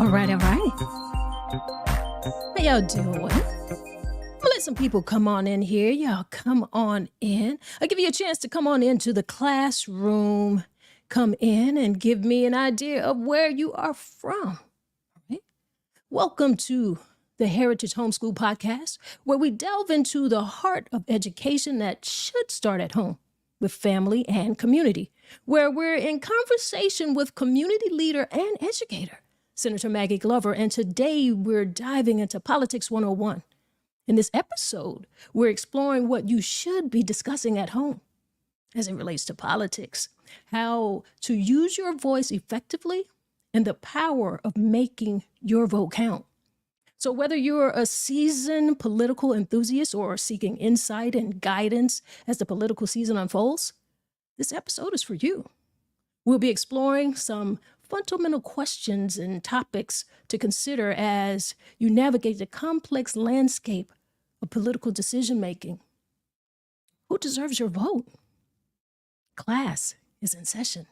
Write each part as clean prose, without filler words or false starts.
All right. How y'all doing? I'll let some people come on in here. Y'all come on in. I'll give you a chance to come on into the classroom. Come in and give me an idea of where you are from. Right? Welcome to the Heritage HomeSchool Podcast, where we delve into the heart of education that should start at home with family and community, where we're in conversation with community leader and educator, Senator Maggie Glover, and today we're diving into Politics 101. In this episode, we're exploring what you should be discussing at home as it relates to politics, how to use your voice effectively, and the power of making your vote count. So whether you're a seasoned political enthusiast or seeking insight and guidance as the political season unfolds, this episode is for you. We'll be exploring some fundamental questions and topics to consider as you navigate the complex landscape of political decision-making. Who deserves your vote? Class is in session.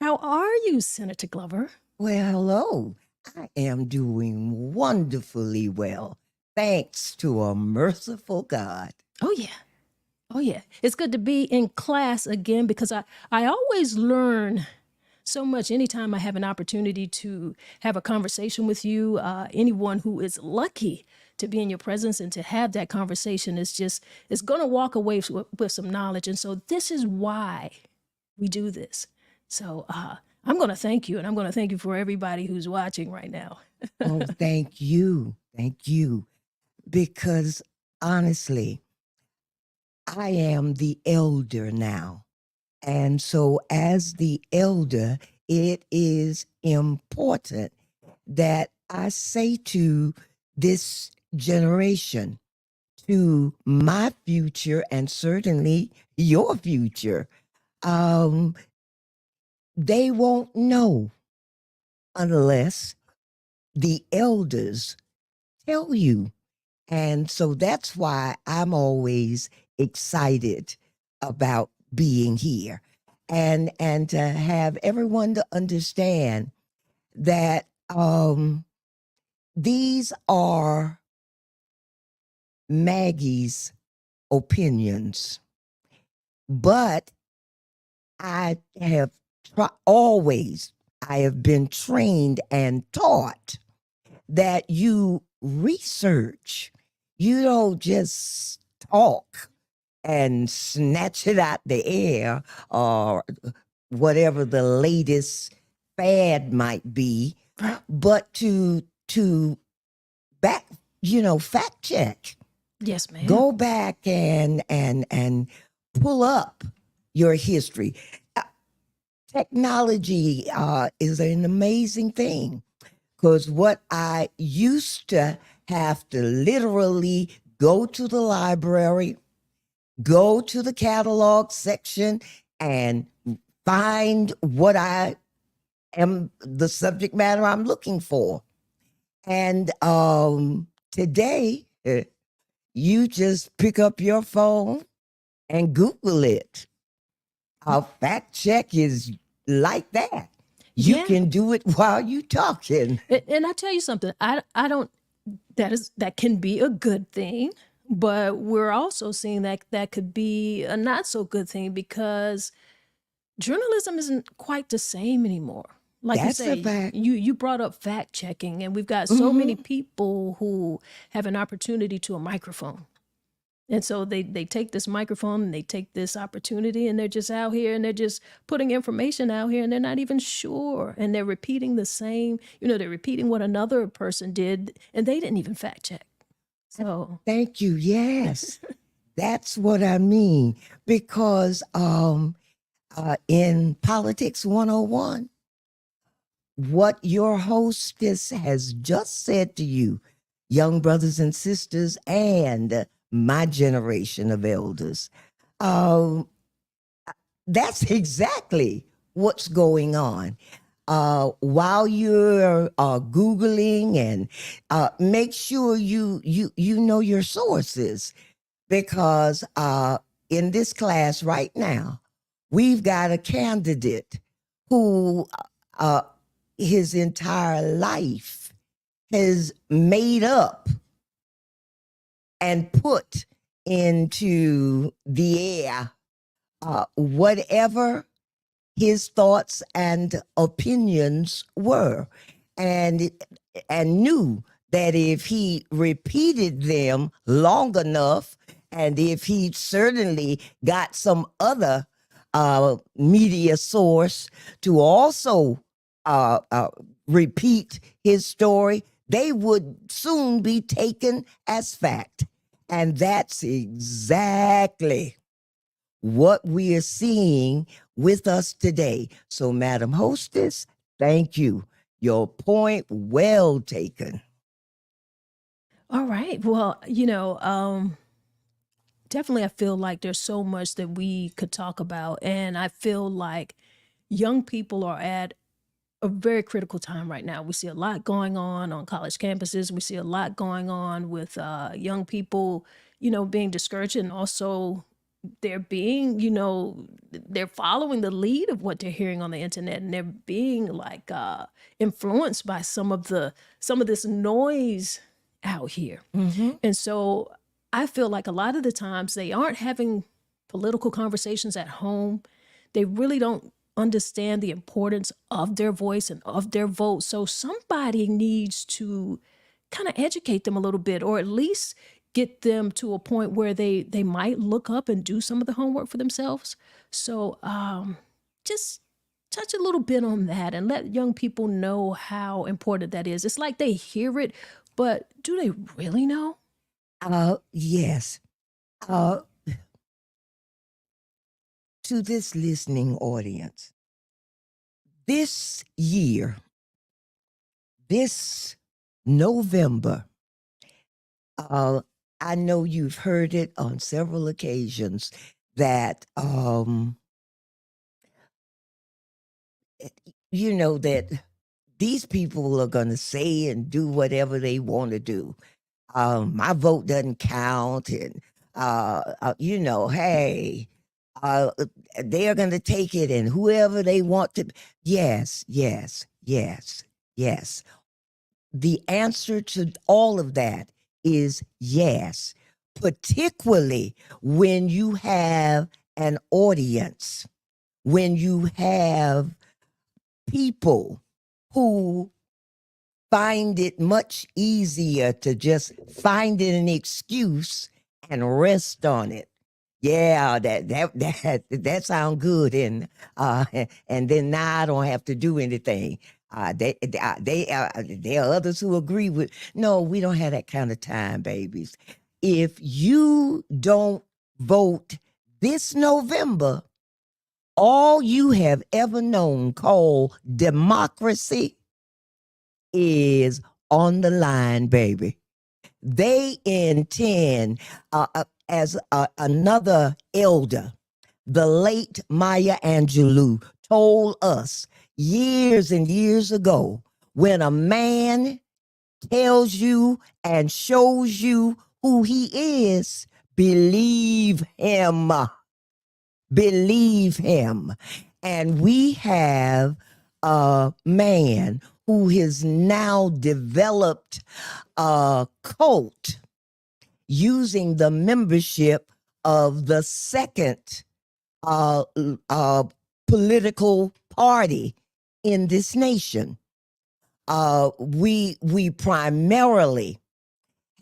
How are you, Senator Glover? Well, hello. I am doing wonderfully well, thanks to a merciful God. Oh, yeah. It's good to be in class again because I always learn so much anytime I have an opportunity to have a conversation with you. Anyone who is lucky to be in your presence and to have that conversation is going to walk away with some knowledge. And so this is why we do this. So I'm going to thank you, and I'm going to thank you for everybody who's watching right now. Oh, thank you. Thank you. Because honestly, I am the elder now. And so as the elder, it is important that I say to this generation, to my future and certainly your future, they won't know unless the elders tell you. And so that's why I'm always excited about being here and to have everyone to understand that these are Maggie's opinions, but I have I have been trained and taught that you research. You don't just talk and snatch it out the air or whatever the latest fad might be, but to fact check. Yes, ma'am. Go back and pull up your history. Technology is an amazing thing, because what I used to have to literally go to the library, go to the catalog section, and find what I am, the subject matter I'm looking for. And today, you just pick up your phone and Google it. A fact check is like that. You can do it while you talking. And I tell you something, I don't, that can be a good thing, but we're also seeing that could be a not so good thing because journalism isn't quite the same anymore. Like That's you say, a fact. You brought up fact checking, and we've got so many people who have an opportunity to a microphone. And so they take this microphone and they take this opportunity and they're just out here and they're just putting information out here and they're not even sure. And they're repeating the same, they're repeating what another person did and they didn't even fact check. So thank you. Yes, that's what I mean. Because in Politics 101, what your hostess has just said to you, young brothers and sisters, and my generation of elders, that's exactly what's going on. While you're Googling, and make sure you know your sources, because in this class right now, we've got a candidate who his entire life has made up and put into the air whatever his thoughts and opinions were, and knew that if he repeated them long enough, and if he certainly got some other media source to also repeat his story, they would soon be taken as fact. And that's exactly what we are seeing with us today. So, Madam Hostess, thank you. Your point well taken. All right. Well, definitely I feel like there's so much that we could talk about. And I feel like young people are at a very critical time right now. We see a lot going on college campuses. We see a lot going on with young people, being discouraged, and also they're being, they're following the lead of what they're hearing on the internet, and they're being like influenced by some of this noise out here. And so I feel like a lot of the times they aren't having political conversations at home. They really don't understand the importance of their voice and of their vote. So somebody needs to kind of educate them a little bit, or at least get them to a point where they might look up and do some of the homework for themselves. So just touch a little bit on that and let young people know how important that is. It's like they hear it, but do they really know? Yes. To this listening audience, this year, this November, I know you've heard it on several occasions that that these people are going to say and do whatever they want to do. My vote doesn't count, and hey, they're going to take it, and whoever they want to. Yes, yes, yes, yes. The answer to all of that is yes, particularly when you have an audience, when you have people who find it much easier to just find an excuse and rest on it. Yeah, that sounds good, and then now I don't have to do anything. There are others who agree with. No, we don't have that kind of time, babies. If you don't vote this November, all you have ever known called democracy is on the line, baby. They intend, as another elder, the late Maya Angelou, told us years and years ago, when a man tells you and shows you who he is, believe him. Believe him. And we have a man who has now developed a cult using the membership of the second political party in this nation. We primarily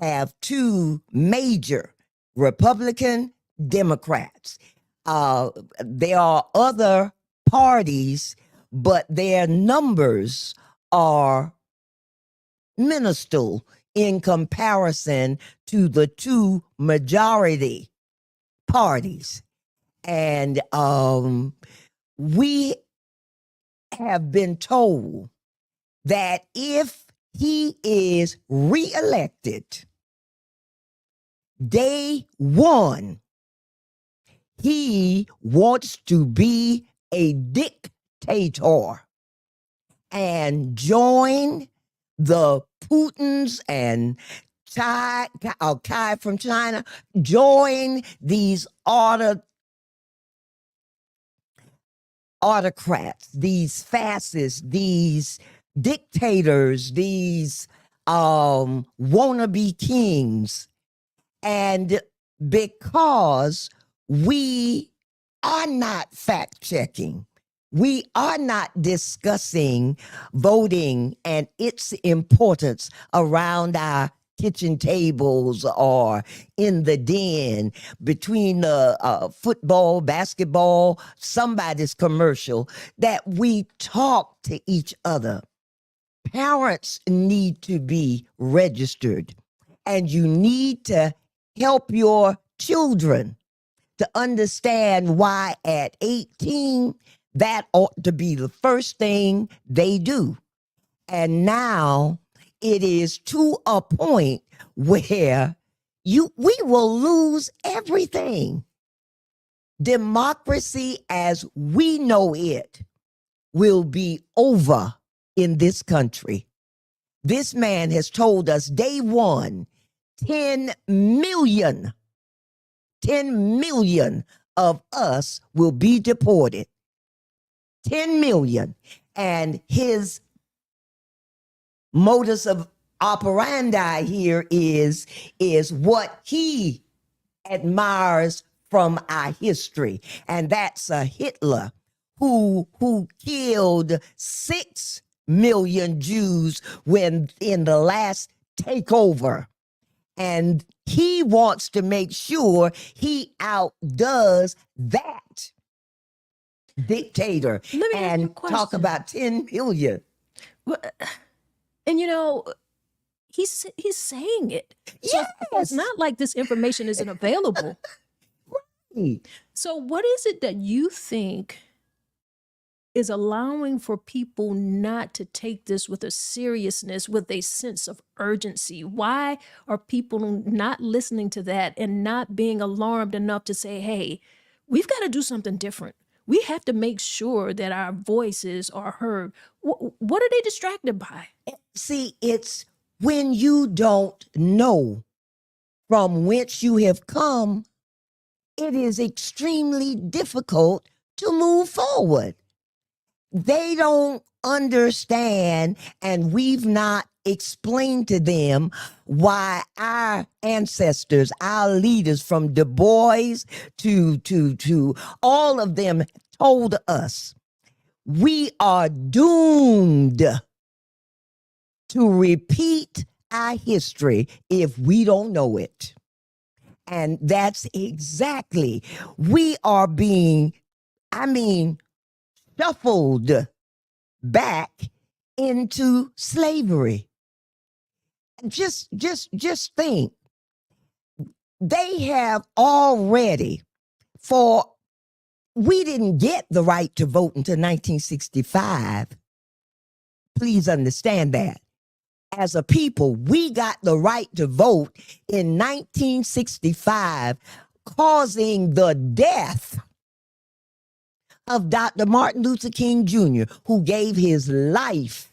have two major Republican Democrats. There are other parties, but their numbers are minuscule in comparison to the two majority parties. And we have been told that if he is reelected, day one, he wants to be a dictator and join the Putins and Kai from China, join these autocrats, these fascists, these dictators, these wannabe kings. And because we are not fact checking, we are not discussing voting and its importance around our kitchen tables or in the den between the football, basketball, somebody's commercial, that we talk to each other. Parents need to be registered, and you need to help your children to understand why at 18, that ought to be the first thing they do. And now it is to a point where we will lose everything. Democracy as we know it will be over in this country. This man has told us day one, 10 million of us will be deported. 10 million. And his modus of operandi here is what he admires from our history. And that's a Hitler who killed 6 million Jews when in the last takeover. And he wants to make sure he outdoes that dictator. Let me ask you a And talk question. about 10 million. Well, and you know, he's saying it. So it's Yes. not like this information isn't available. So what is it that you think is allowing for people not to take this with a seriousness, with a sense of urgency? Why are people not listening to that and not being alarmed enough to say, hey, we've got to do something different? We have to make sure that our voices are heard. What are they distracted by? See, it's when you don't know from whence you have come, it is extremely difficult to move forward. They don't understand, and we've not explained to them why our ancestors, our leaders from Du Bois to all of them told us we are doomed to repeat our history if we don't know it. And that's exactly, we are being, shuffled back into slavery. Just think, they have already, we didn't get the right to vote until 1965. Please understand that. As a people, we got the right to vote in 1965, causing the death of Dr. Martin Luther King Jr., who gave his life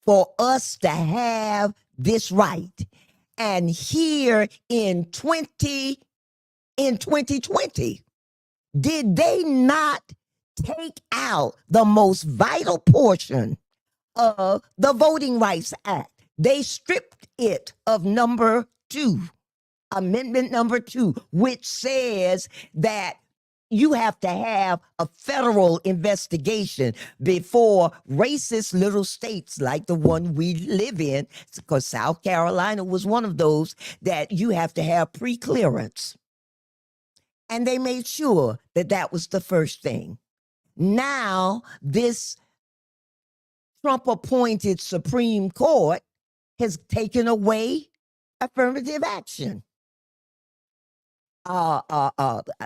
for us to have this right. And here in 2020, did they not take out the most vital portion of the Voting Rights Act? They stripped it of number 2, amendment number 2, which says that you have to have a federal investigation before racist little states like the one we live in, because South Carolina was one of those, that you have to have pre-clearance. And they made sure that that was the first thing. Now, this Trump-appointed Supreme Court has taken away affirmative action.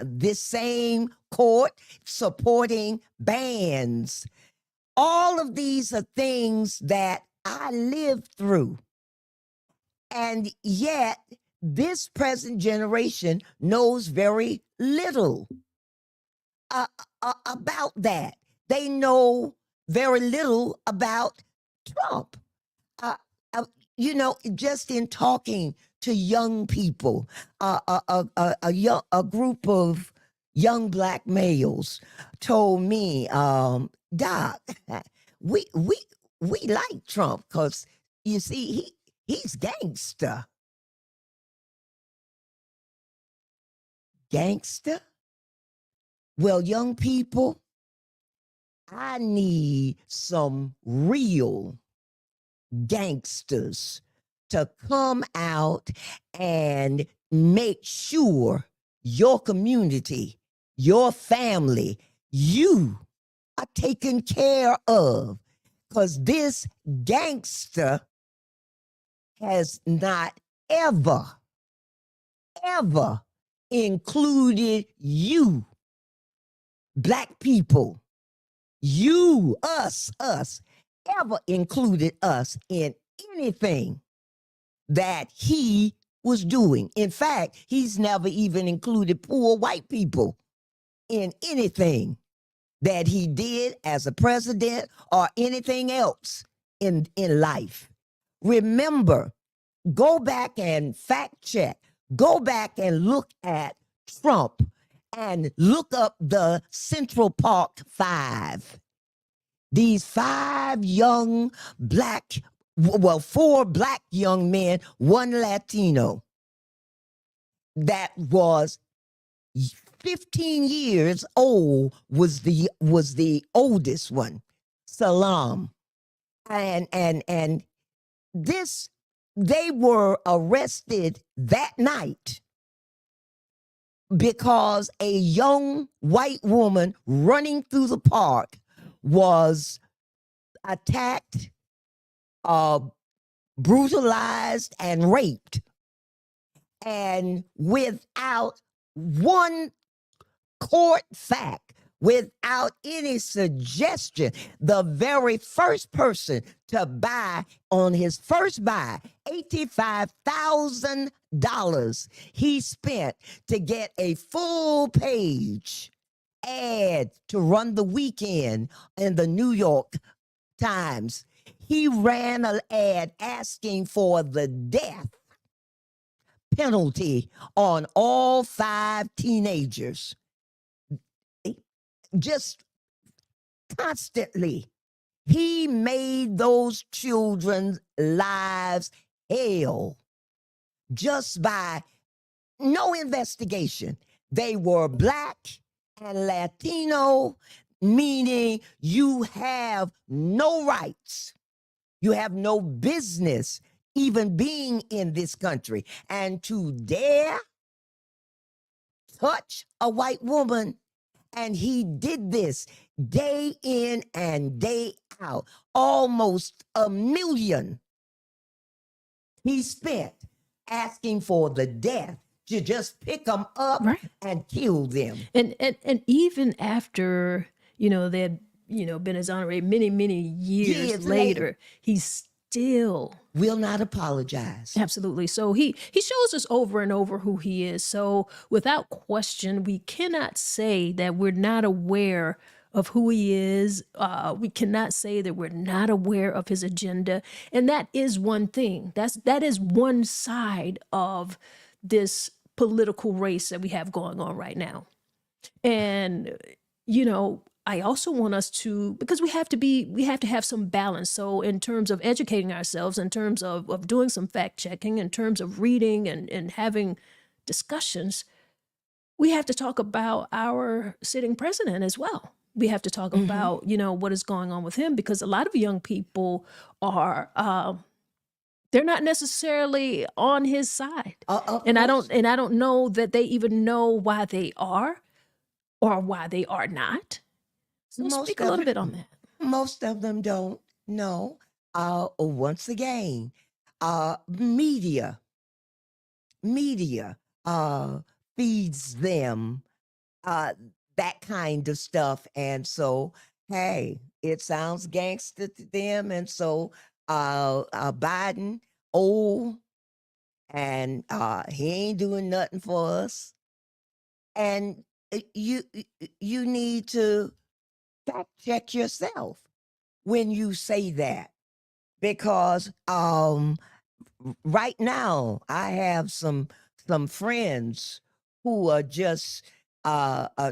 This same court supporting bans. All of these are things that I lived through. And yet, this present generation knows very little about that. They know very little about Trump. Just in talking to young people, a group of young Black males told me, Doc, we we like Trump because you see he's gangster. Gangster? Well, young people, I need some real gangsters to come out and make sure your community, your family, you are taken care of. Because this gangster has not ever included you, Black people, you, us, ever included us in anything that he was doing. In fact, he's never even included poor white people in anything that he did as a president or anything else in life. Remember, go back and fact check. Go back and look at Trump and look up the Central Park Five. These 5 young Black, well, 4 Black young men, 1 Latino, that was 15 years old, was the oldest one, Salam. And this, they were arrested that night because a young white woman running through the park was attacked, brutalized, and raped. And without one court fact, without any suggestion, the very first person to buy on his first buy, $85,000 he spent to get a full page ad to run the weekend in the New York Times. He ran an ad asking for the death penalty on all 5 teenagers. Just constantly. He made those children's lives hell just by no investigation. They were Black and Latino, meaning you have no rights. You have no business even being in this country. And to dare touch a white woman, and he did this day in and day out, almost $1 million he spent asking for the death to just pick them up and kill them. And even after, they had, been exonerated many years later, he still will not apologize. Absolutely. So he shows us over and over who he is. So without question, we cannot say that we're not aware of who he is. We cannot say that we're not aware of his agenda. And that is one thing. That is one side of this political race that we have going on right now. And, I also want us to, because we have to have some balance. So in terms of educating ourselves, in terms of doing some fact checking, in terms of reading and having discussions, we have to talk about our sitting president as well. We have to talk about, what is going on with him, because a lot of young people are, they're not necessarily on his side. And I don't know that they even know why they are or why they are not. So speak a little bit on that. Most of them don't know. Once again, media feeds them that kind of stuff. And so, hey, it sounds gangster to them. And so Biden, old, and he ain't doing nothing for us. And you need to fact check yourself when you say that, because right now I have some friends who are just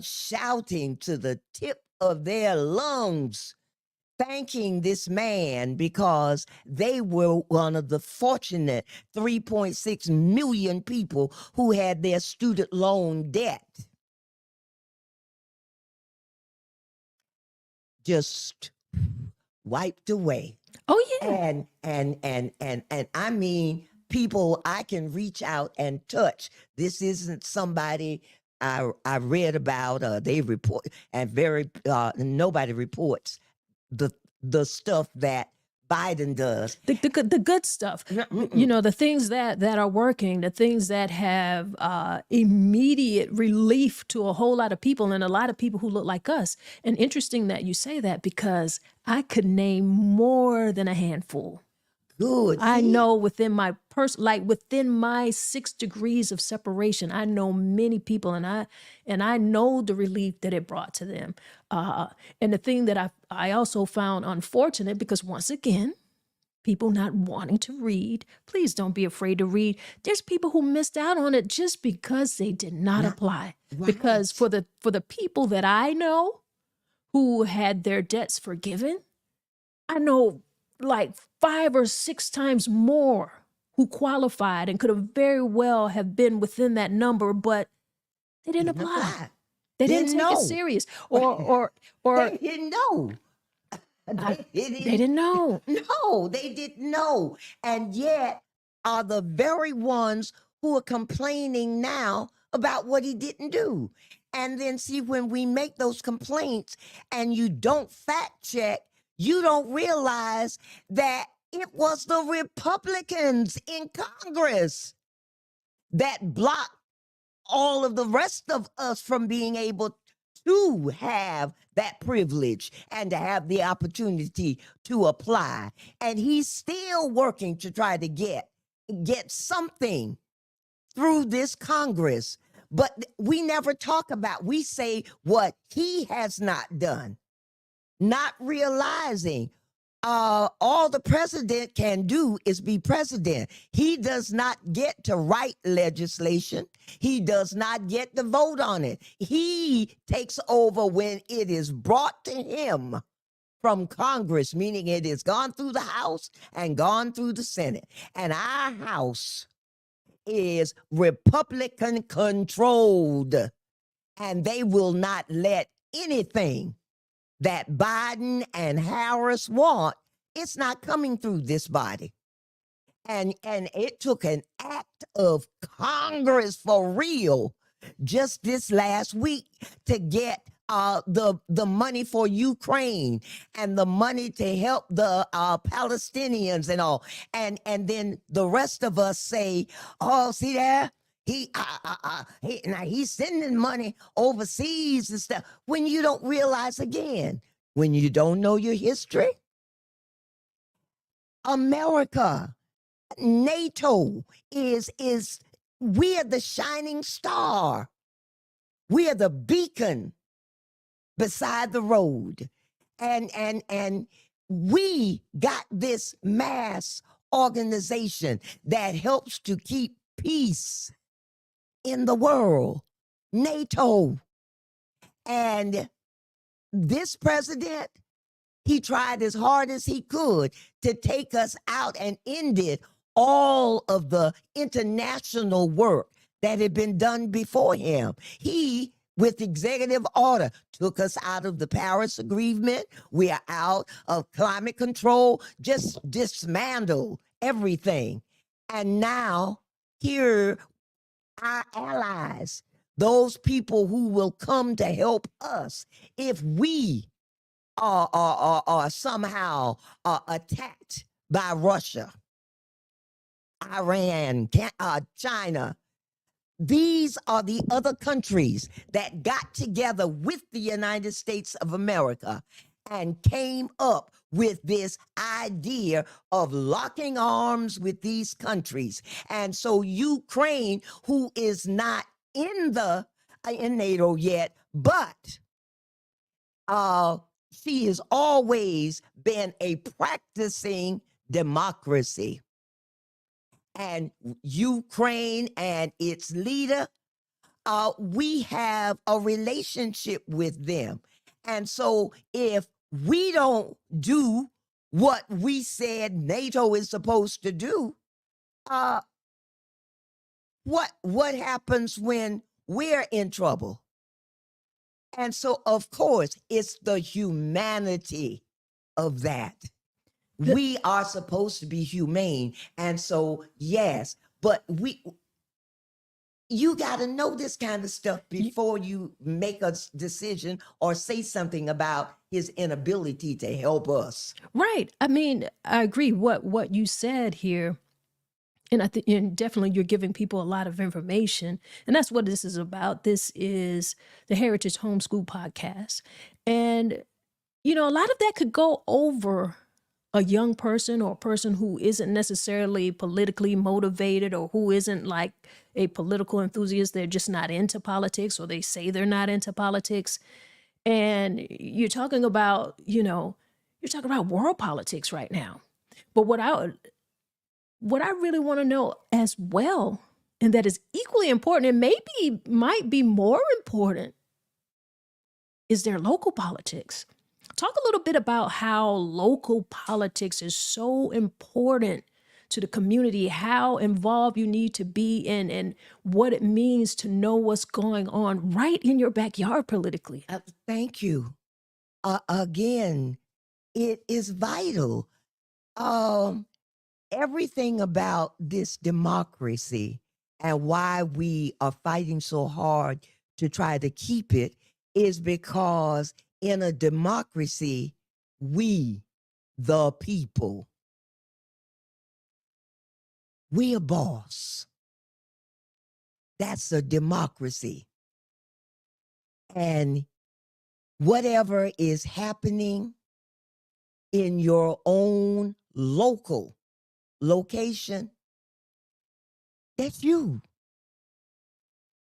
shouting to the tip of their lungs, thanking this man because they were one of the fortunate 3.6 million people who had their student loan debt just wiped away. Oh yeah. And I mean, people I can reach out and touch. This isn't somebody I read about. They report, and very nobody reports the stuff that Biden does. The good stuff, you know, the things that are working, the things that have immediate relief to a whole lot of people, and a lot of people who look like us. And interesting that you say that, because I could name more than a handful. Good. I see? know within my like within my 6 degrees of separation, I know many people, and I know the relief that it brought to them. And the thing that I also found unfortunate, because once again, people not wanting to read, please don't be afraid to read. There's people who missed out on it just because they did not apply. Right. Because for the people that I know who had their debts forgiven, I know like 5 or 6 times more who qualified and could have very well have been within that number, but they didn't apply. They didn't take it serious, or they didn't know. They didn't know. No, they didn't know. And yet are the very ones who are complaining now about what he didn't do. And then see, when we make those complaints and you don't fact check, you don't realize that it was the Republicans in Congress that blocked all of the rest of us from being able to have that privilege and to have the opportunity to apply. And he's still working to try to get something through this Congress. But we never talk about, we say what he has not done, not realizing all the president can do is be president. He does not get to write legislation. He does not get to vote on it. He takes over when it is brought to him from Congress, meaning it has gone through the House and gone through the Senate. And our House is Republican controlled, and they will not let anything that Biden and Harris want, it's not coming through this body. And it took an act of Congress for real just this last week to get the money for Ukraine and the money to help the Palestinians and all. And then the rest of us say, oh, see there? Now he's sending money overseas and stuff, when you don't realize, again, when you don't know your history, America, NATO is we are the shining star. We are the beacon beside the road. And we got this mass organization that helps to keep peace in the world, NATO. And this president, he tried as hard as he could to take us out and ended all of the international work that had been done before him. He, with executive order, took us out of the Paris Agreement. We are out of climate control, just dismantled everything. And now here, our allies, those people who will come to help us if we are somehow attacked by Russia, Iran, China. These are the other countries that got together with the United States of America and came up with this idea of locking arms with these countries. And so Ukraine, who is not in NATO yet, but she has always been a practicing democracy. And Ukraine and its leader, we have a relationship with them. And so if we don't do what we said NATO is supposed to do, uh, what happens when we're in trouble? And so, of course, it's the humanity of that. The- We are supposed to be humane. And so, yes, but you got to know this kind of stuff before you make a decision or say something about his inability to help us. Right. I mean, I agree what you said here. And I think, and definitely you're giving people a lot of information. And that's what this is about. This is the Heritage Homeschool Podcast. And, you know, a lot of that could go over a young person or a person who isn't necessarily politically motivated or who isn't like a political enthusiast. They're just not into politics, or they say they're not into politics. And you're talking about, you're talking about world politics right now. But what I really want to know as well, and that is equally important and maybe might be more important, is their local politics. Talk a little bit about how local politics is so important to the community, how involved you need to be in, and what it means to know what's going on right in your backyard politically. Thank you. Again, it is vital. Everything about this democracy and why we are fighting so hard to try to keep it is because in a democracy, we, the people, we a boss. That's a democracy. And whatever is happening in your own local location, that's you.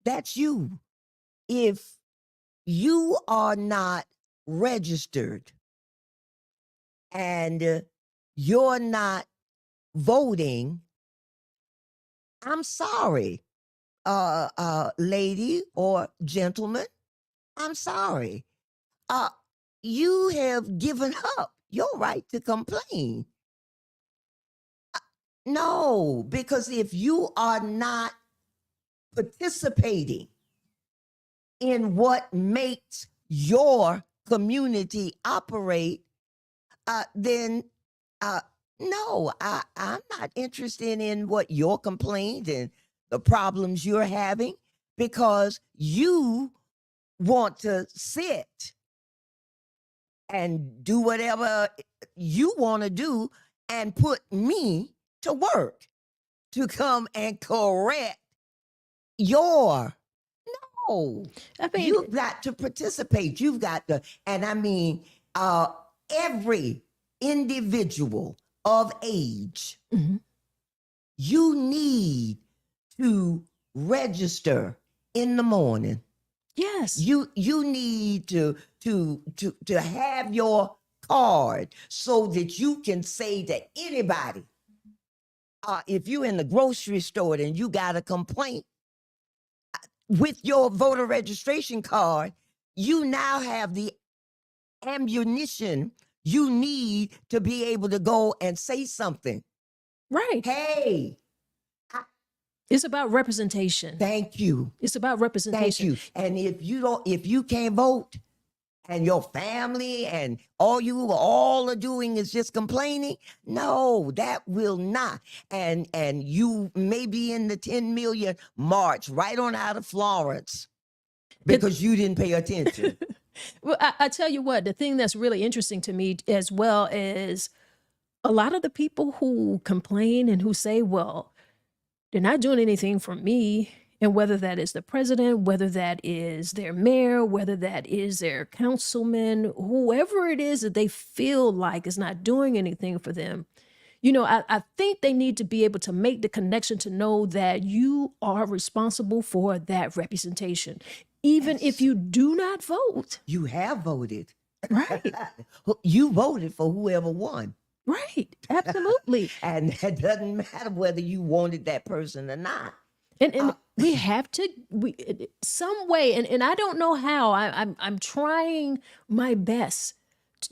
That's you. If you are not registered and you're not voting, I'm sorry, lady or gentleman, I'm sorry. You have given up your right to complain. No, because if you are not participating in what makes your community operate, then no, I'm not interested in what your complaint and the problems you're having, because you want to sit and do whatever you want to do and put me to work to come and correct your. No, I mean, you've got to participate. You've got to, and I mean, every individual of age, mhm. you need to register in the morning. Yes. You need to have your card so that you can say to anybody, if you're in the grocery store and you got a complaint, with your voter registration card, you now have the ammunition you need to be able to go and say something. Right. Hey, It's about representation. thank you. It's about Thank representation. you. And if you can't vote, and your family and all are doing is just complaining, no, that will not. And you may be in the 10 million march right on out of Florence because you didn't pay attention. Well, I tell you what, the thing that's really interesting to me as well is a lot of the people who complain and who say, well, they're not doing anything for me. And whether that is the president, whether that is their mayor, whether that is their councilman, whoever it is that they feel like is not doing anything for them, I think they need to be able to make the connection to know that you are responsible for that representation. Even if you do not vote. You have voted. Right. You voted for whoever won. Right. Absolutely. And it doesn't matter whether you wanted that person or not. And we have to, some way, and I don't know how. I'm trying my best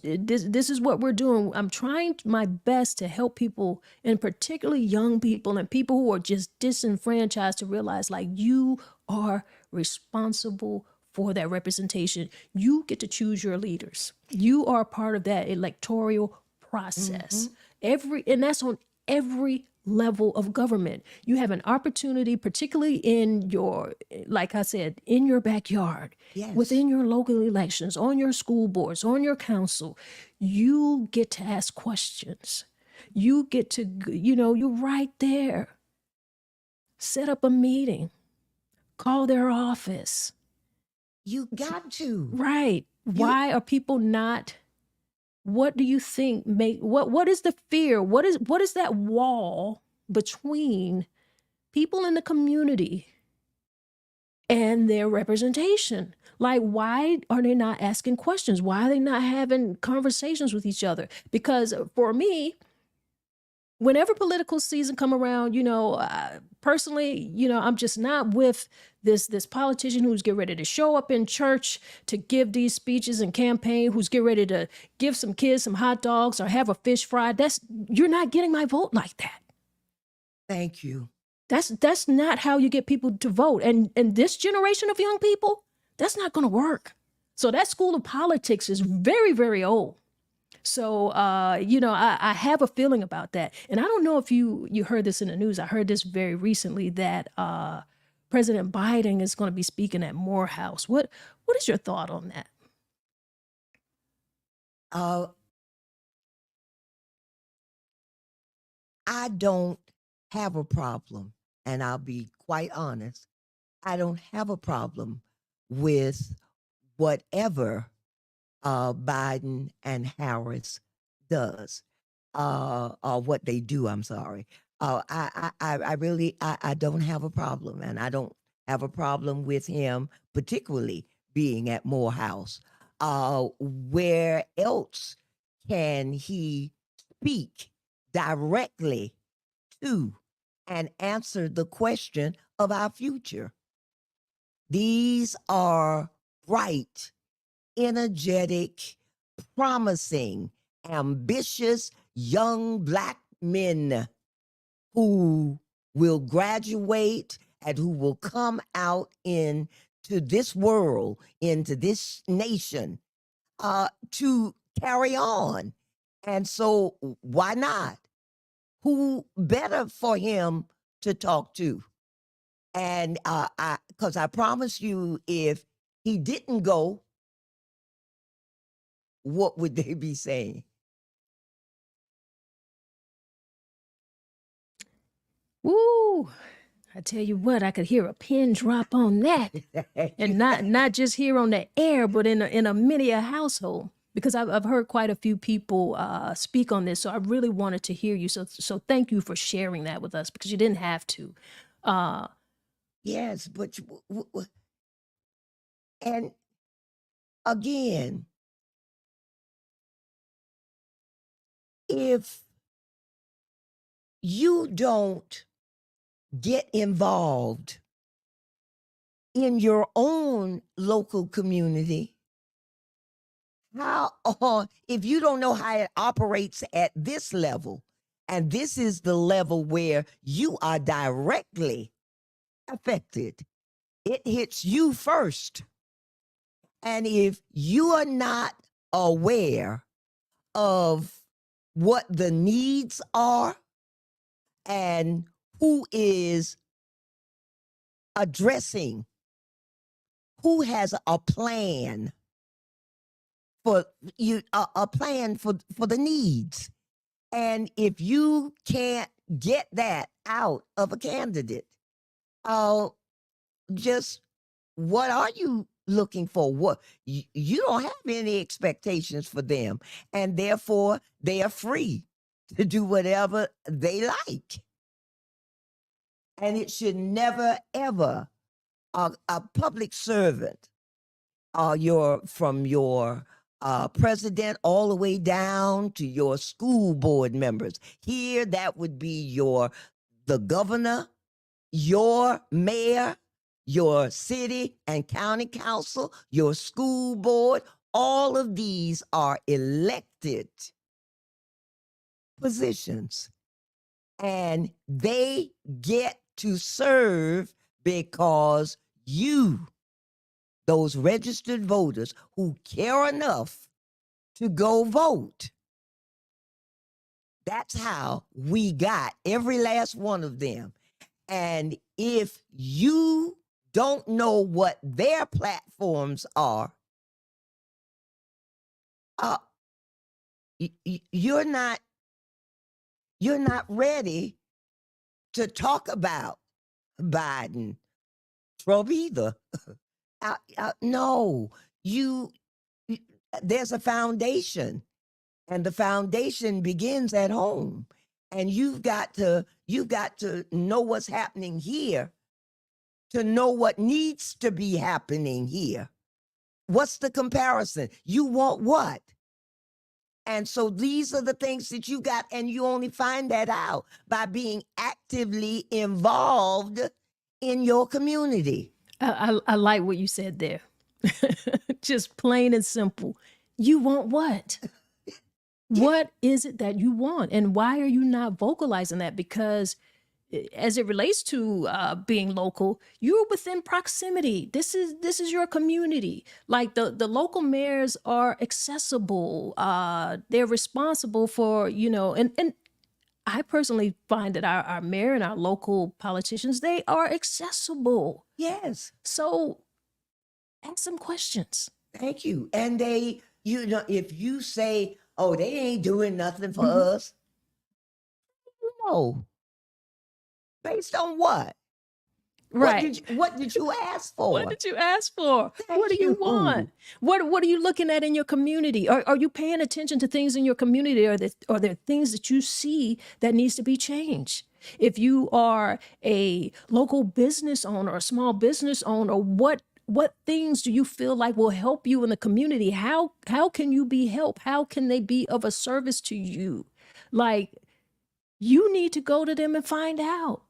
this is what we're doing. I'm trying my best to help people, and particularly young people and people who are just disenfranchised, to realize like you are responsible for that representation. You get to choose your leaders. You are part of that electoral process. And that's on every level of government. You have an opportunity, particularly in your, like I said, in your backyard, Yes. within your local elections, on your school boards, on your council. You get to ask questions. You get to, you're right there. Set up a meeting, call their office. You got to. Right. Why are people not? What do you think what is the fear? What is that wall between people in the community and their representation? Like, why are they not asking questions? Why are they not having conversations with each other? Because for me, whenever political season come around, personally, I'm just not with this politician who's getting ready to show up in church to give these speeches and campaign, who's getting ready to give some kids some hot dogs or have a fish fry. You're not getting my vote like that. Thank you. That's not how you get people to vote. And this generation of young people, that's not going to work. So that school of politics is very, very old. So, I have a feeling about that. And I don't know if you heard this in the news. I heard this very recently that President Biden is going to be speaking at Morehouse. What is your thought on that? I don't have a problem, and I'll be quite honest. I don't have a problem with whatever Biden and Harris does, or what they do. I'm sorry. I really don't have a problem, and I don't have a problem with him, particularly being at Morehouse. Where else can he speak directly to and answer the question of our future? These are bright, energetic, promising, ambitious young Black men who will graduate and who will come out into this world, into this nation, to carry on. And so why not? Who better for him to talk to? And because I promise you, if he didn't go, what would they be saying? Woo! I tell you what, I could hear a pin drop on that, and not just here on the air, but in a many a household. Because I've heard quite a few people speak on this, so I really wanted to hear you. So thank you for sharing that with us, because you didn't have to. Yes, but and again, if you don't get involved in your own local community, how, if you don't know how it operates at this level, and this is the level where you are directly affected, it hits you first. And if you are not aware of what the needs are and who is addressing, who has a plan for you, a plan for the needs, and if you can't get that out of a candidate, just what are you looking for? What you don't have any expectations for them, and therefore they are free to do whatever they like. And it should never ever, a public servant, from your president all the way down to your school board members. Here, that would be the governor, your mayor, your city and county council, your school board, All of these are elected positions, and they get to serve because you, those registered voters who care enough to go vote, that's how we got every last one of them. And if you don't know what their platforms are, uh, you're not ready to talk about Biden, Trump either. No, you. There's a foundation, and the foundation begins at home, and you've got to know what's happening here to know what needs to be happening here. What's the comparison? You want what? And so these are the things that you got, and you only find that out by being actively involved in your community. I like what you said there. Just plain and simple. You want what? What is it that you want? And why are you not vocalizing that? Because as it relates to being local, you're within proximity. This is your community. Like the local mayors are accessible. They're responsible for, and I personally find that our mayor and our local politicians, they are accessible. Yes. So ask some questions. Thank you. And they, if you say, oh, they ain't doing nothing for us, no. Based on what? Right. What did you ask for? What did you ask for? Thank What do you want? What are you looking at in your community? Are you paying attention to things in your community? Are there things that you see that needs to be changed? If you are a local business owner, a small business owner, what things do you feel like will help you in the community? How can you be helped? How can they be of a service to you? Like, you need to go to them and find out.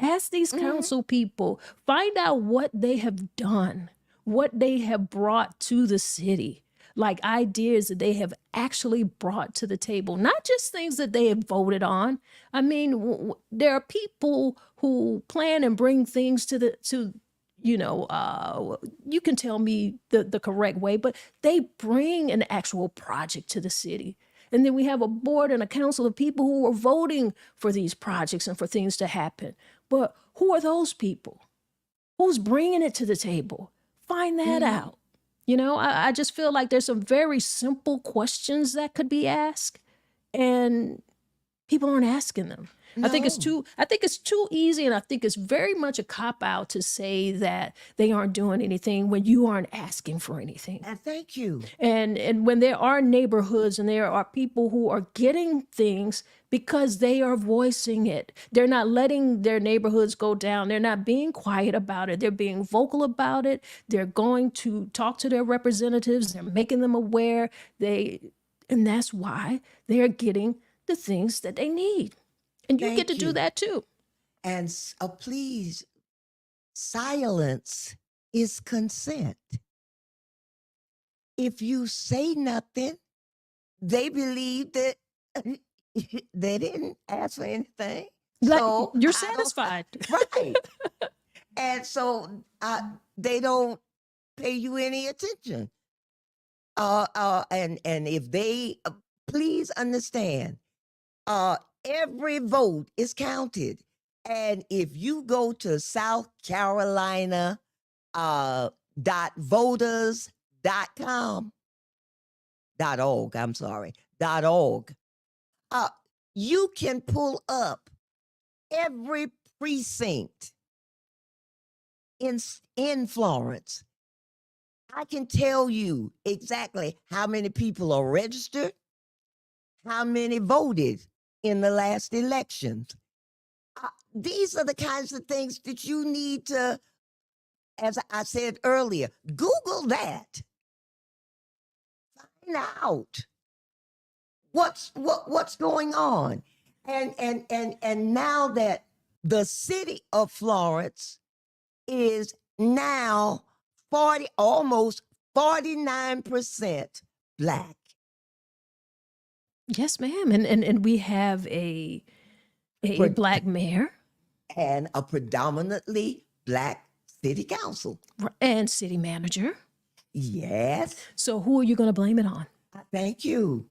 Ask these council people, find out what they have done, what they have brought to the city, like ideas that they have actually brought to the table, not just things that they have voted on. I mean, there are people who plan and bring things you can tell me the correct way, but they bring an actual project to the city. And then we have a board and a council of people who are voting for these projects and for things to happen. But who are those people? Who's bringing it to the table? Find that out. I just feel like there's some very simple questions that could be asked, and people aren't asking them. No. I think it's too easy, and I think it's very much a cop-out to say that they aren't doing anything when you aren't asking for anything. And thank you. And when there are neighborhoods and there are people who are getting things because they are voicing it. They're not letting their neighborhoods go down. They're not being quiet about it. They're being vocal about it. They're going to talk to their representatives. They're making them aware. And that's why they are getting the things that they need. And you get to do that too. And please, silence is consent. If you say nothing, they believe that they didn't ask for anything. So you're satisfied. Right. And so they don't pay you any attention. And if they, please understand, every vote is counted. And if you go to South Carolina .voters.com, .org, you can pull up every precinct in Florence. I can tell you exactly how many people are registered, how many voted in the last elections. These are the kinds of things that you need to, as I said earlier, Google that. Find out what's going on. And now that the city of Florence is now almost 49% Black. Yes, ma'am. And we have a Pre- Black mayor and a predominantly Black city council. and city manager. Yes. So who are you going to blame it on? Thank you.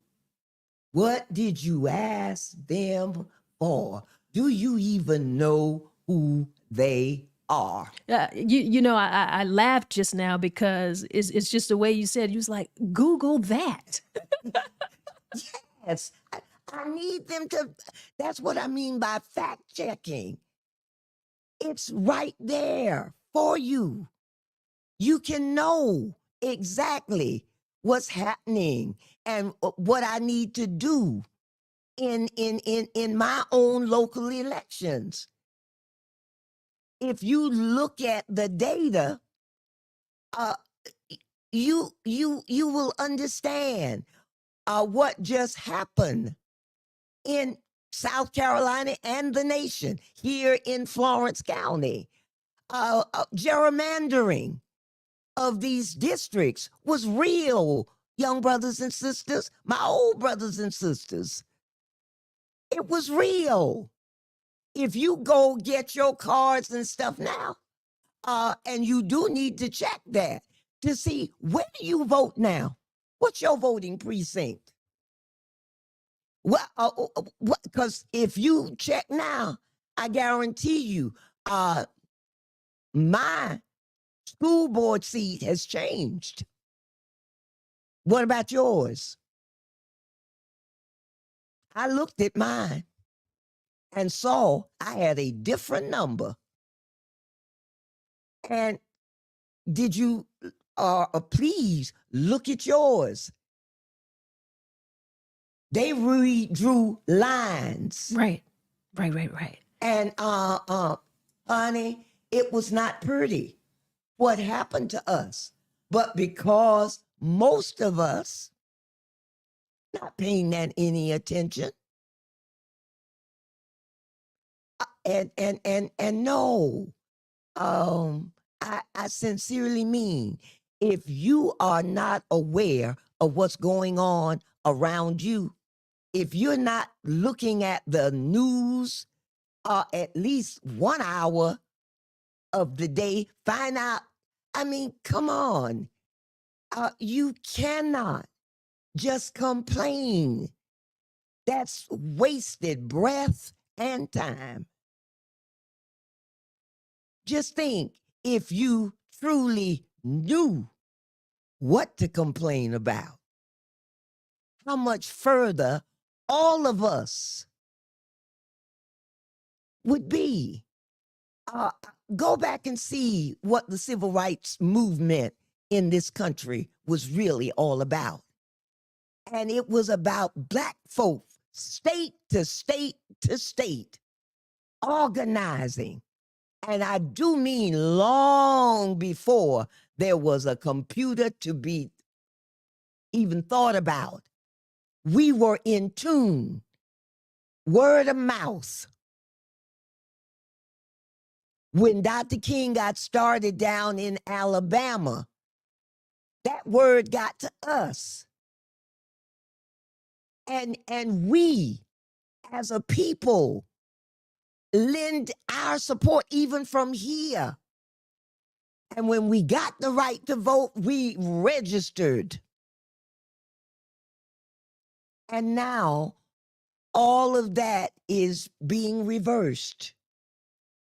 What did you ask them for? Do you even know who they are? You know, I laughed just now because it's just the way you said. You was like, Google that. Yes. I need them to. That's what I mean by fact checking. It's right there for you. You can know exactly what's happening and what I need to do in my own local elections. If you look at the data, uh, you will understand what just happened in South Carolina and the nation here in Florence County. Gerrymandering of these districts was real, young brothers and sisters, my old brothers and sisters. It was real. If you go get your cards and stuff now, and you do need to check that to see where do you vote now? What's your voting precinct? Well, because if you check now, I guarantee you, my school board seat has changed. What about yours? I looked at mine and saw I had a different number. And did you please look at yours? They redrew lines. Right. And honey, it was not pretty what happened to us. But because most of us not paying that any attention, and no, I sincerely mean, if you are not aware of what's going on around you, if you're not looking at the news at least 1 hour of the day, find out. I mean, come on. You cannot just complain. That's wasted breath and time. Just think, if you truly knew what to complain about, how much further all of us would be. Go back and see what the civil rights movement in this country was really all about. And it was about Black folk, state to state to state, organizing. And I do mean long before there was a computer to be even thought about. We were in tune, word of mouth. When Dr. King got started down in Alabama, that word got to us. And we, as a people, lend our support even from here. And when we got the right to vote, we registered. And now all of that is being reversed.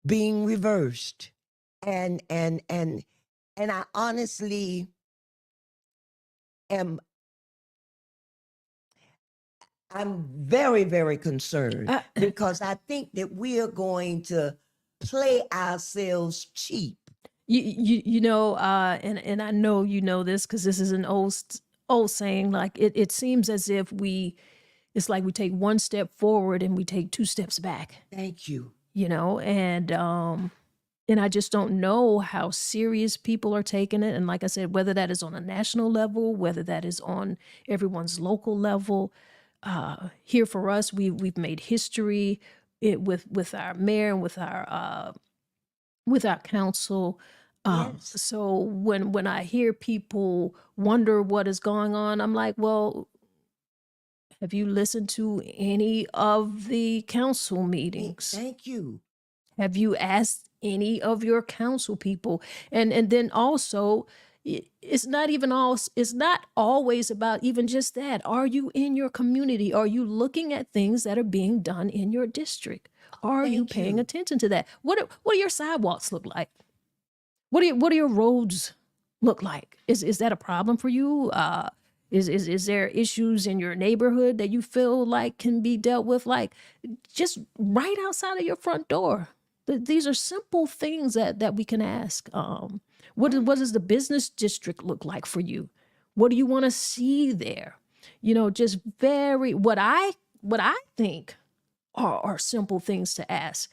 And I honestly I'm very, very concerned because I think that we are going to play ourselves cheap. You know, and I know you know this because this is an old saying. Like it seems as if it's like we take one step forward and we take two steps back. Thank you. You know, and I just don't know how serious people are taking it. And like I said, whether that is on a national level, whether that is on everyone's local level. Here for us, we've made history with our mayor and with our council Yes. So when I hear people wonder what is going on, I'm like, well, have you listened to any of the council meetings? Thank you. Have you asked any of your council people? And then also, it's not even all. It's not always about even just that. Are you in your community? Are you looking at things that are being done in your district? Are you Thank paying you. attention to that? What do your sidewalks look like? What do your roads look like? Is that a problem for you? Is there issues in your neighborhood that you feel like can be dealt with, like just right outside of your front door? These are simple things that we can ask. What does the business district look like for you? What do you want to see there? Just very what I think are simple things to ask.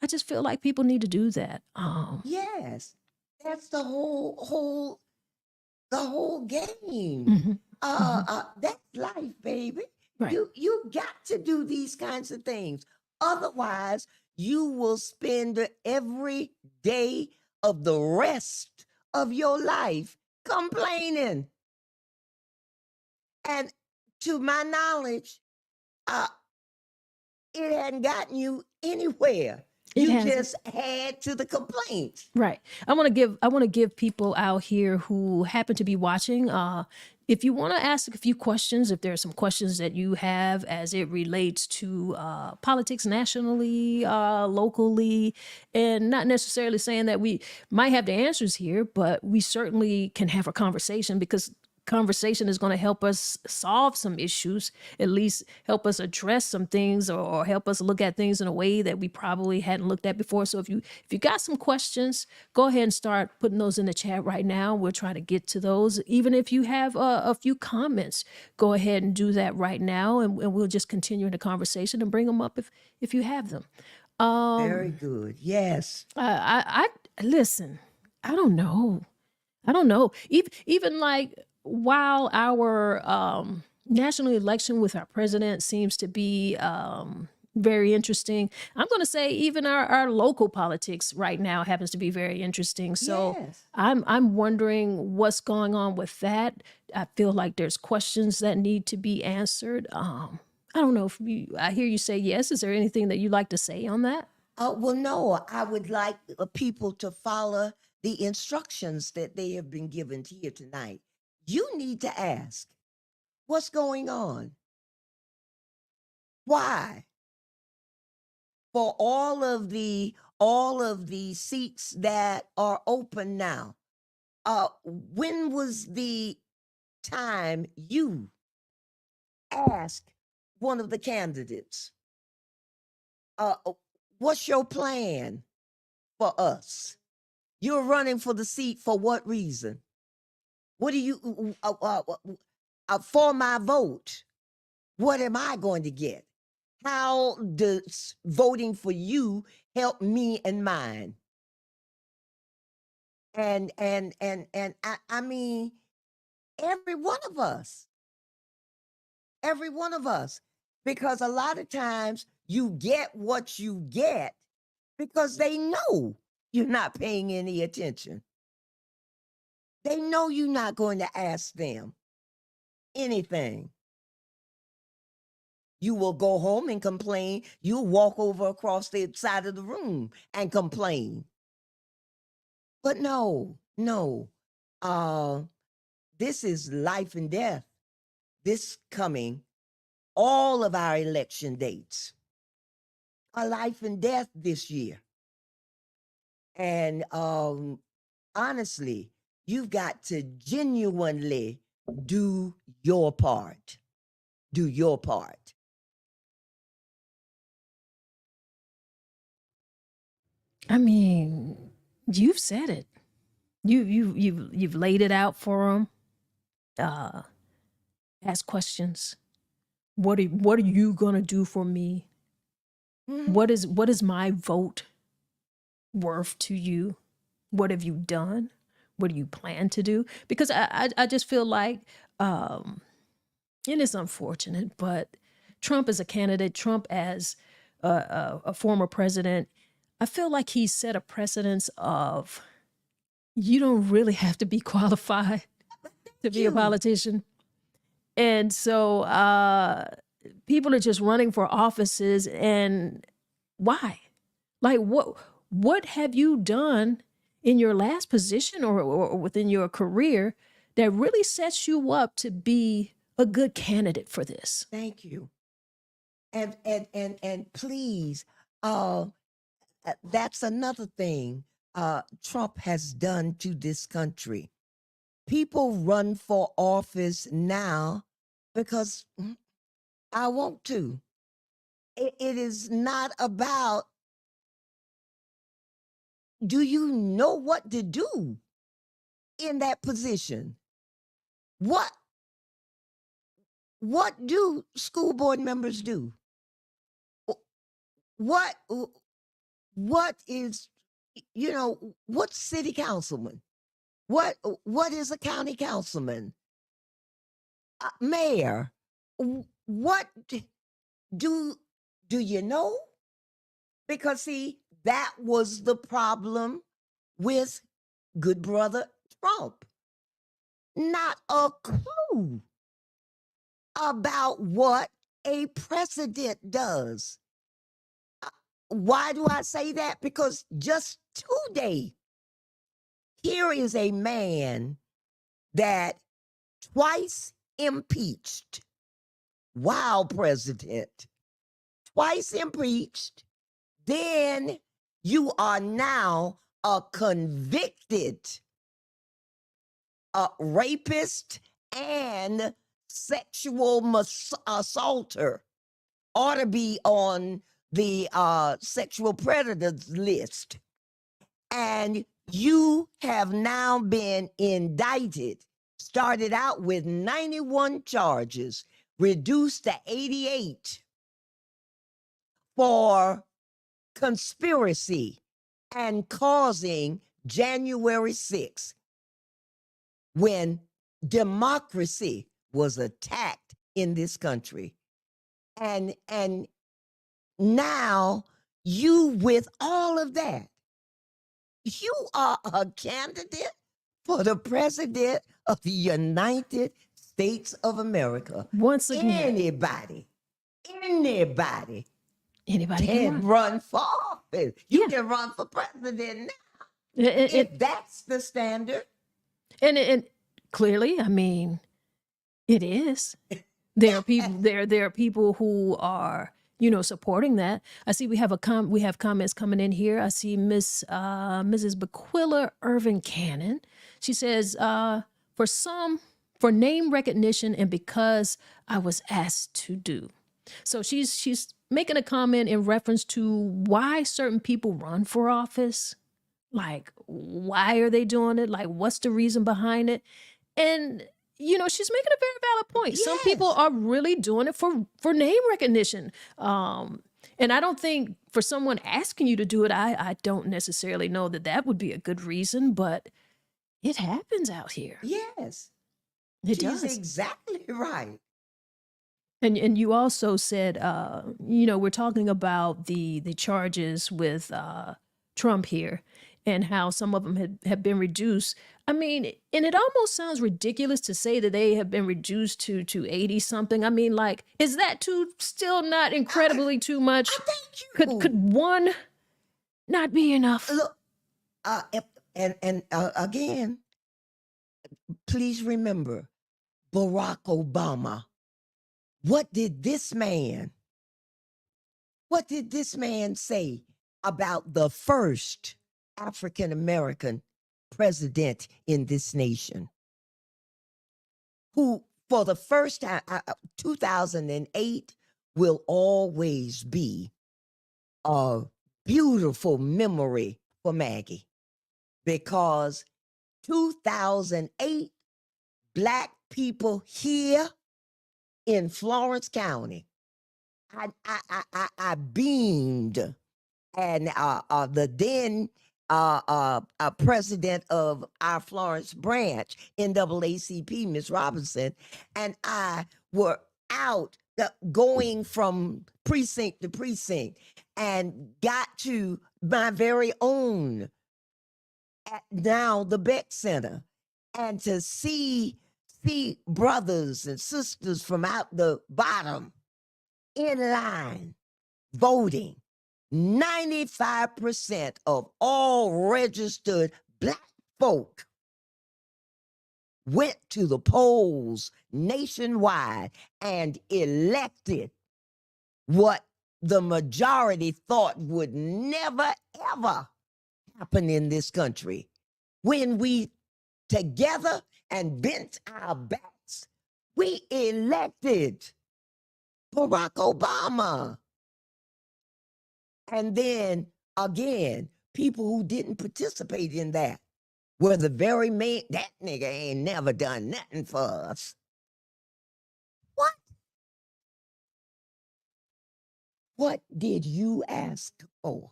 I just feel like people need to do that. Yes. That's the whole game. Mhm, mhm. That's life, baby. Right. You got to do these kinds of things. Otherwise, you will spend every day of the rest of your life complaining. And to my knowledge, uh, it hadn't gotten you anywhere. It You hasn't. just had to the complaints. Right. I want to give people out here who happen to be watching, if you want to ask a few questions, if there are some questions that you have as it relates to politics nationally, locally, and not necessarily saying that we might have the answers here, but we certainly can have a conversation, because conversation is going to help us solve some issues, at least help us address some things, or help us look at things in a way that we probably hadn't looked at before. So if you got some questions, go ahead and start putting those in the chat right now. We'll try to get to those. Even if you have a few comments, go ahead and do that right now, and we'll just continue the conversation and bring them up if you have them. Very good. Yes. I listen. I don't know. I don't know. Even like, while our national election with our president seems to be very interesting, I'm going to say even our local politics right now happens to be very interesting. So Yes. I'm wondering what's going on with that. I feel like there's questions that need to be answered. I don't know if I hear you say yes. Is there anything that you'd like to say on that? Well, no, I would like people to follow the instructions that they have been given to you tonight. You need to ask, what's going on? Why? For all of the seats that are open now, when was the time you asked one of the candidates, uh, what's your plan for us? You're running for the seat for what reason? What do you for my vote? What am I going to get? How does voting for you help me and mine? And I mean, every one of us, every one of us, because a lot of times you get what you get because they know you're not paying any attention. They know you're not going to ask them anything. You will go home and complain. You'll walk over across the side of the room and complain. But no, no. Uh, this is life and death. This coming, all of our election dates are life and death this year. And honestly, you've got to genuinely do your part. Do your part. I mean, you've said it. You've laid it out for them. Ask questions. What are you gonna do for me? Mhm. What is my vote worth to you? What have you done? What do you plan to do? Because I just feel like, and it's unfortunate, but Trump as a candidate, Trump as a former president, I feel like he set a precedence of You don't really have to be qualified to be a you. politician. And so people are just running for offices, and why? Like what have you done in your last position or within your career that really sets you up to be a good candidate for this? Thank you. And please, uh, that's another thing Trump has done to this country. People run for office now because I want to. It is not about, do you know what to do in that position? What what do school board members do? What what is, what's city councilman? What is a county councilman? Mayor? What do do you know? Because see, that was the problem with good brother Trump. Not a clue about what a president does. Why do I say that? Because just today, here is a man that twice impeached. Wow, president. Twice impeached. Then you are now a convicted rapist and sexual assaulter. Ought to be on the sexual predators list. And you have now been indicted. Started out with 91 charges, reduced to 88 for conspiracy and causing January 6th, when democracy was attacked in this country. And now you, with all of that, you are a candidate for the president of the United States of America. Once again, Anybody anybody can can run for office. You Yeah. can run for president now. It, If that's the standard. and clearly, I mean, it is. There are people there are people who are, supporting that. I see we have we have comments coming in here. I see Mrs. Bequilla Irvin Cannon. She says, for name recognition and because I was asked to do. So she's making a comment in reference to why certain people run for office. Like, why are they doing it? Like, what's the reason behind it? And she's making a very valid point. Some people Yes. are really doing it for name recognition. And I don't think for someone asking you to do it, I don't necessarily know that would be a good reason, but it happens out here. Yes. It She's does. exactly right. And you also said, we're talking about the charges with Trump here and how some of them have been reduced. I mean, and it almost sounds ridiculous to say that they have been reduced to 80 something. I mean, like, is that still not incredibly too much? Thank you. Could one not be enough? Look, again, please remember Barack Obama. What did this man say about the first African American president in this nation? Who, for the first time, 2008 will always be a beautiful memory for Maggie, because 2008, Black people here in Florence County, I beamed, and the then president of our Florence branch, NAACP, Miss Robinson, and I were out going from precinct to precinct and got to my very own. at now the Beck Center, and to see brothers and sisters from out the bottom in line voting. 95% of all registered Black folk went to the polls nationwide and elected what the majority thought would never, ever happen in this country. When we together and bent our backs, we elected Barack Obama. And then again, people who didn't participate in that were the very man, that nigga ain't never done nothing for us. What? What did you ask for?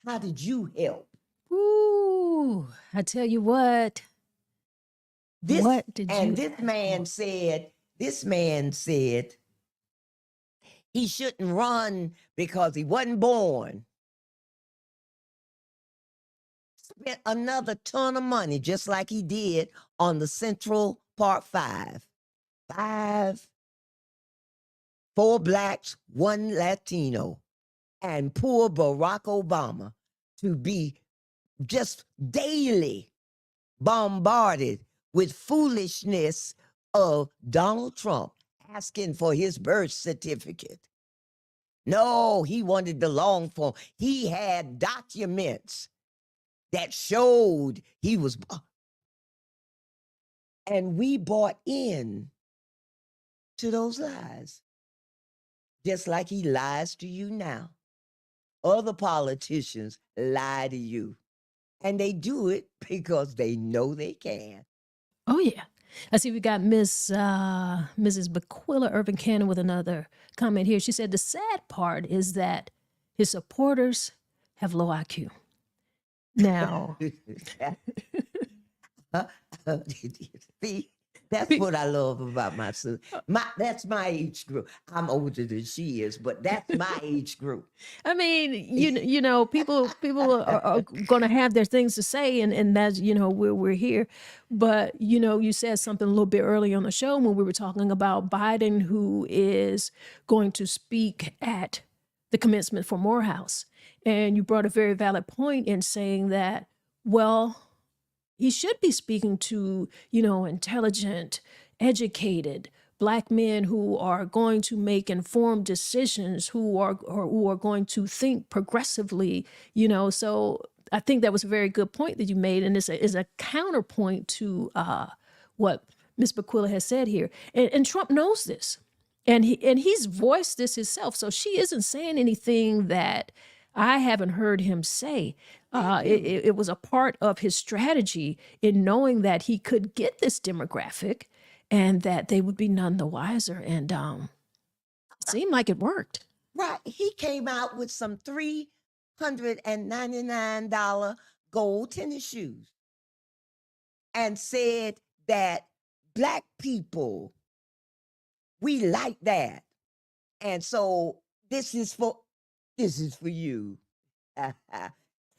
How did you help? Ooh, I tell you what. What did you? This man said he shouldn't run because he wasn't born. Spent another ton of money, just like he did on the Central Park 5. 4 Blacks, 1 Latino, and poor Barack Obama to be just daily bombarded with foolishness of Donald Trump asking for his birth certificate. No, he wanted the long form. He had documents that showed he was, and we bought in to those lies, just like he lies to you now. Other politicians lie to you, and they do it because they know they can. Oh yeah. I see we got Mrs. Bequilla Urban Cannon with another comment here. She said the sad part is that his supporters have low IQ. Now, see, that's what I love about my sister. That's my age group. I'm older than she is, but that's my age group. I mean, you know, people are going to have their things to say, and that's, you know, we're here. But, you know, you said something a little bit early on the show when we were talking about Biden, who is going to speak at the commencement for Morehouse. And you brought a very valid point in saying that, well, he should be speaking to, you know, intelligent, educated Black men who are going to make informed decisions, who are going to think progressively, you know. So I think that was a very good point that you made, and is a counterpoint to what Ms. Bequilla has said here. And Trump knows this, and he's voiced this himself. So she isn't saying anything that I haven't heard him say. It was a part of his strategy in knowing that he could get this demographic and that they would be none the wiser. And it seemed like it worked. Right. He came out with some $399 gold tennis shoes and said that Black people, we like that. And so this is for you.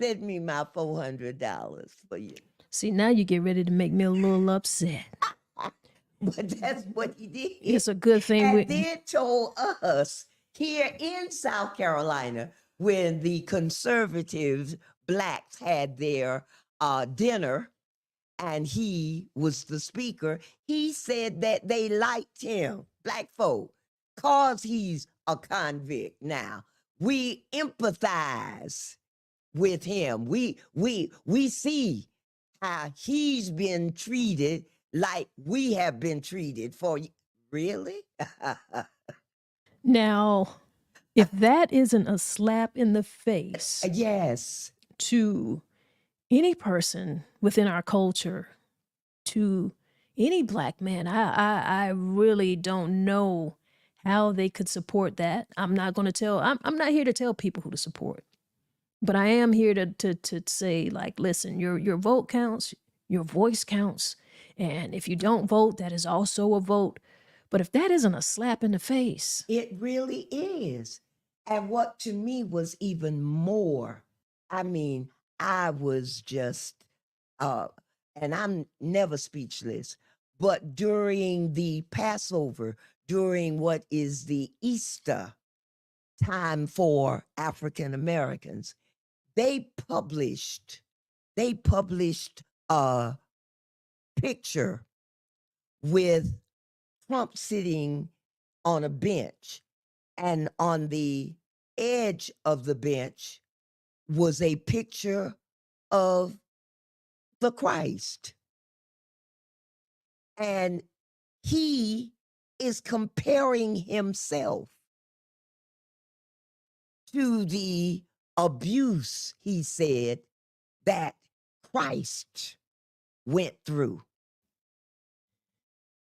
Send me my $400 for you. See, now you get ready to make me a little upset. But that's what he did. It's a good thing. And then told us here in South Carolina, when the conservative Blacks had their dinner and he was the speaker, he said that they liked him, Black folk, cause he's a convict now. We empathize with him. We see how he's been treated like we have been treated for. Really? Now, if that isn't a slap in the face, yes, to any person within our culture, to any Black man, I really don't know how they could support that. I'm not going to tell. I'm not here to tell people who to support, but I am here to say, like, listen, your vote counts, your voice counts, and if you don't vote, that is also a vote. But if that isn't a slap in the face, it really is. And what to me was even more, I mean, I was just, and I'm never speechless, but during the Passover, during what is the Easter time for African Americans, they published a picture with Trump sitting on a bench, and on the edge of the bench was a picture of the Christ. And he is comparing himself to the abuse, he said, that Christ went through.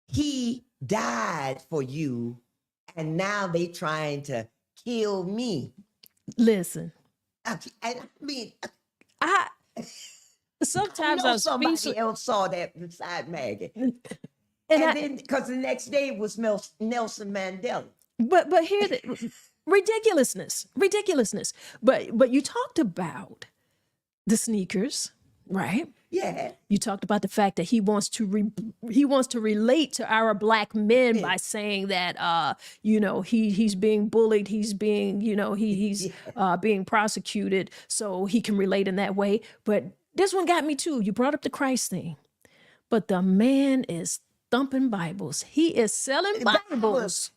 He died for you, and now they trying to kill me. Listen, I mean, I I sometimes know I'm somebody speechless. else saw that beside Maggie. And And then, because the next day was Nelson Mandela. but here the ridiculousness. But you talked about the sneakers, right? Yeah. You talked about the fact that he wants to relate to our black men by saying that he's being bullied, he's being he's being prosecuted, so he can relate in that way. But this one got me too. You brought up the Christ thing, but the man is thumping Bibles. He is selling Bibles.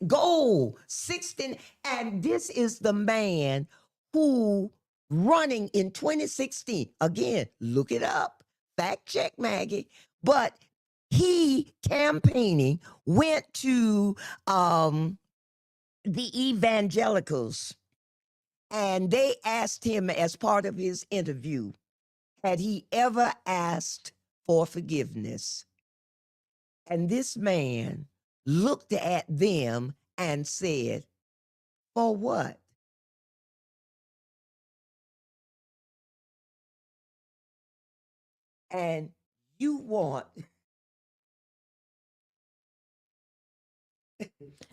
Gold, 16, and this is the man who running in 2016. Again, look it up. Fact check, Maggie. But he campaigning went to the evangelicals, and they asked him as part of his interview, had he ever asked for forgiveness? And this man looked at them and said, for what? And you want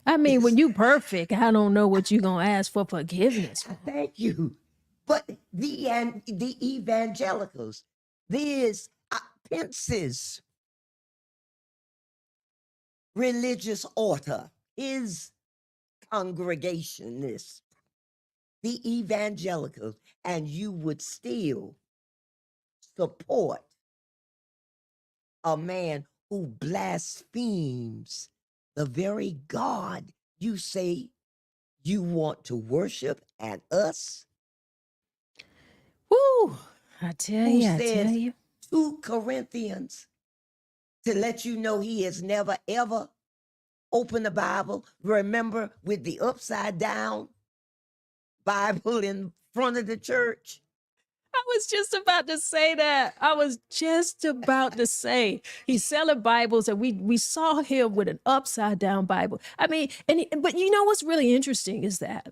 I mean, when you perfect, I don't know what you're gonna ask for forgiveness for. thank you. But the evangelicals, these Pence's religious order, his congregationists, the evangelicals, and you would still support a man who blasphemes the very God you say you want to worship and us, Woo! I tell who you. says 2 Corinthians to let you know he has never ever opened the Bible. Remember, with the upside down Bible in front of the church. I was just about to say that. I was just about to say he's selling Bibles, and we saw him with an upside down Bible. I mean, but you know what's really interesting is that,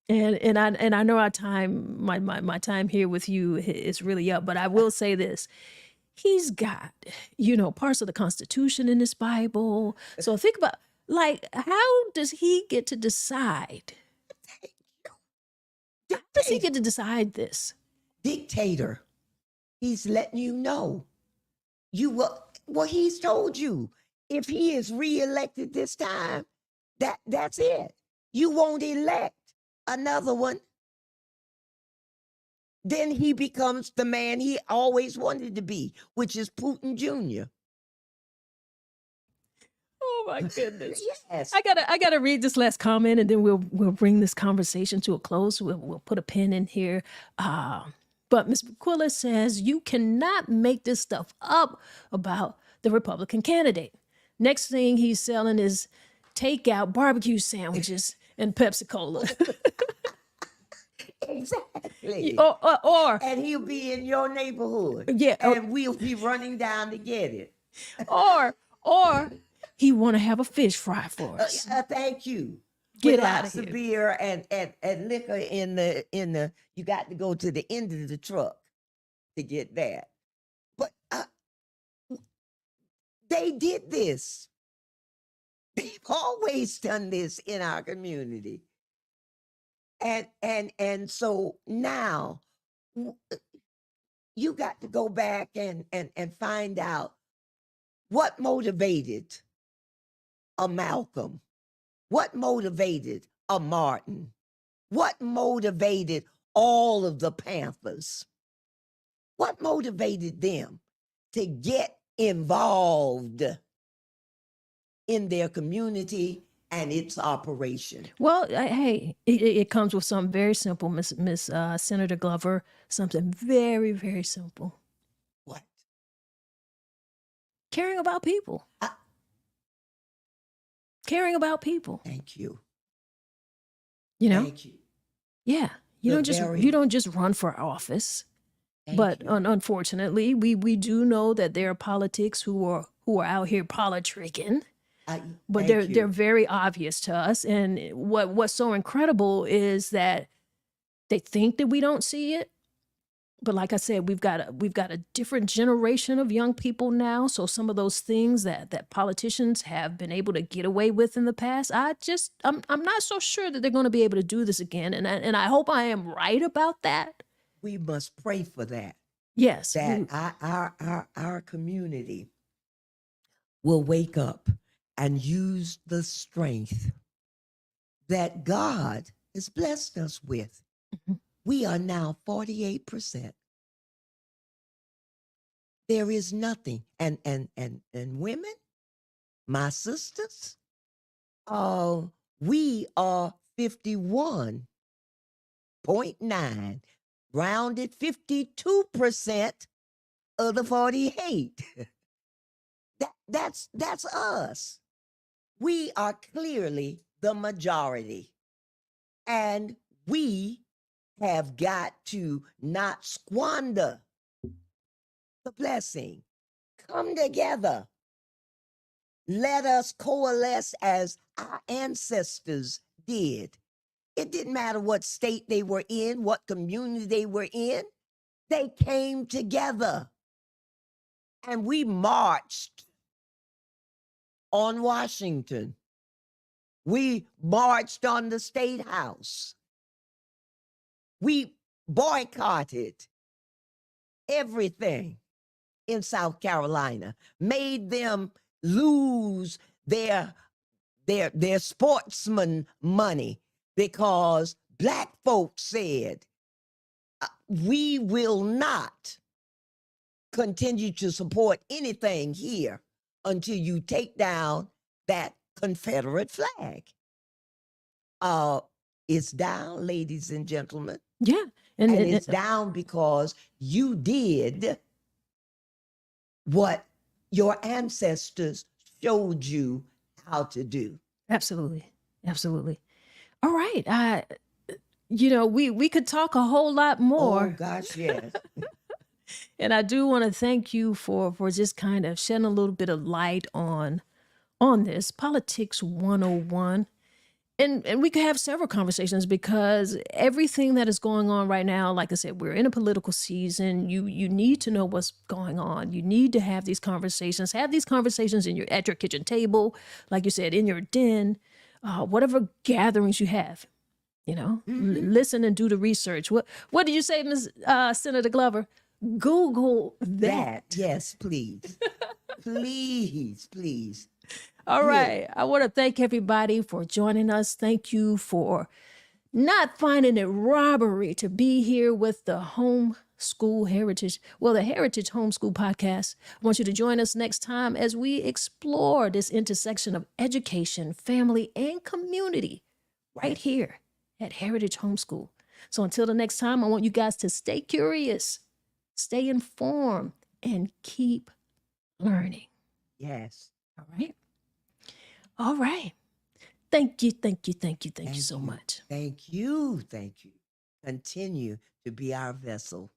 and I know our time, my time here with you is really up. But I will say this: he's got parts of the Constitution in this Bible. So think about, like, how does he get to decide? How does he get to decide this? Dictator. He's letting you know. You will. Well, he's told you if he is reelected this time, that's it. You won't elect another one. Then he becomes the man he always wanted to be, which is Putin Jr. Oh my goodness. Yes. I gotta read this last comment, and then we'll bring this conversation to a close. We'll put a pin in here. But Ms. Aquila says you cannot make this stuff up about the Republican candidate. Next thing he's selling is takeout barbecue sandwiches and Pepsi Cola. Exactly. Or and he'll be in your neighborhood. Yeah. And we'll be running down to get it. or he want to have a fish fry for us. Thank you. Get With out lots of of here. beer and liquor in the you got to go to the end of the truck to get that. But they did this. They've always done this in our community. And so now you got to go back and find out what motivated a Malcolm, what motivated a Martin, what motivated all of the Panthers, what motivated them to get involved in their community and its operation. Well, hey, it comes with something very simple, Miss Senator Glover. Something very, very simple. What? Caring about people. Caring about people. Thank you. You know? Thank you. Yeah. You don't just run for office. But unfortunately, we do know that there are politics who are out here politicking. But they're very obvious to us. And what's so incredible is that they think that we don't see it. But like I said, we've got a different generation of young people now. So some of those things that politicians have been able to get away with in the past, I'm not so sure that they're going to be able to do this again. And I hope I am right about that. We must pray for that. Yes. That our community will wake up and use the strength that God has blessed us with. Mm-hmm. We are now 48%. There is nothing. And women, my sisters, we are 51.9, rounded 52% of the 48. That's us. We are clearly the majority. And we have got to not squander the blessing. Come together. Let us coalesce as our ancestors did. It didn't matter what state they were in, what community they were in. They came together. And we marched on Washington. We marched on the State House. We boycotted everything in South Carolina, made them lose their sportsman money because Black folks said, we will not continue to support anything here until you take down that Confederate flag. It's down, ladies and gentlemen. Yeah. And it's down because you did what your ancestors showed you how to do. Absolutely. Absolutely. All right. We could talk a whole lot more. Oh, gosh, yes. And I do want to thank you for just kind of shedding a little bit of light on this Politics 101. And we could have several conversations because everything that is going on right now, like I said, we're in a political season. You need to know what's going on. You need to have these conversations. Have these conversations at your kitchen table, like you said, in your den, whatever gatherings you have. Listen and do the research. What did you say, Ms. Senator Glover? Google that. Yes, please. Please. All right. I want to thank everybody for joining us. Thank you for not finding it robbery to be here with the the Heritage HomeSchool Podcast. I want you to join us next time as we explore this intersection of education, family, and community right here at Heritage Homeschool. So until the next time, I want you guys to stay curious, stay informed, and keep learning. Yes. All right. All right. Thank you so much. Thank you. Continue to be our vessel.